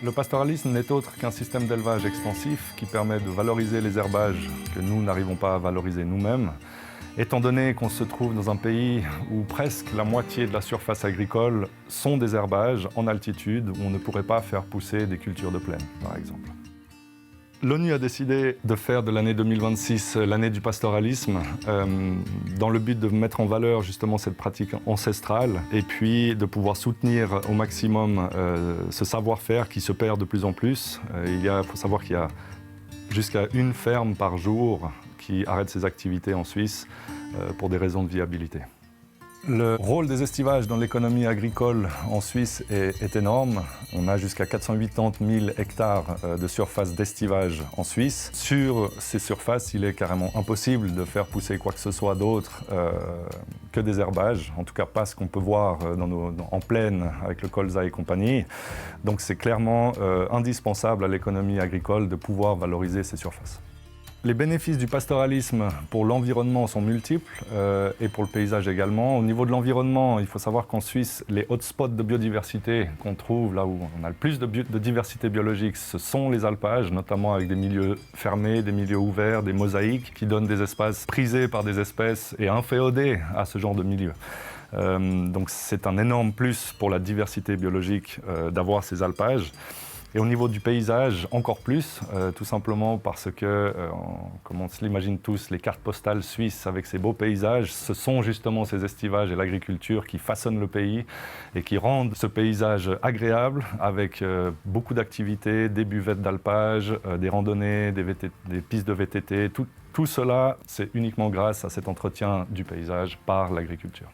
Le pastoralisme n'est autre qu'un système d'élevage extensif qui permet de valoriser les herbages que nous n'arrivons pas à valoriser nous-mêmes. Étant donné qu'on se trouve dans un pays où presque la moitié de la surface agricole sont des herbages en altitude, où on ne pourrait pas faire pousser des cultures de plaine, par exemple. L'ONU a décidé de faire de l'année 2026 l'année du pastoralisme dans le but de mettre en valeur justement cette pratique ancestrale et puis de pouvoir soutenir au maximum ce savoir-faire qui se perd de plus en plus. Il faut savoir qu'il y a jusqu'à une ferme par jour qui arrête ses activités en Suisse pour des raisons de viabilité. Le rôle des estivages dans l'économie agricole en Suisse est énorme. On a jusqu'à 480 000 hectares de surface d'estivage en Suisse. Sur ces surfaces, il est carrément impossible de faire pousser quoi que ce soit d'autre que des herbages, en tout cas pas ce qu'on peut voir en plaine avec le colza et compagnie. Donc c'est clairement indispensable à l'économie agricole de pouvoir valoriser ces surfaces. Les bénéfices du pastoralisme pour l'environnement sont multiples et pour le paysage également. Au niveau de l'environnement, il faut savoir qu'en Suisse, les hotspots de biodiversité qu'on trouve là où on a le plus de diversité biologique, ce sont les alpages, notamment avec des milieux fermés, des milieux ouverts, des mosaïques qui donnent des espaces prisés par des espèces et inféodés à ce genre de milieu. Donc c'est un énorme plus pour la diversité biologique d'avoir ces alpages. Et au niveau du paysage, encore plus, tout simplement parce que, comme on se l'imagine tous, les cartes postales suisses avec ces beaux paysages, ce sont justement ces estivages et l'agriculture qui façonnent le pays et qui rendent ce paysage agréable avec beaucoup d'activités, des buvettes d'alpage, des randonnées, des pistes de VTT. Tout cela, c'est uniquement grâce à cet entretien du paysage par l'agriculture.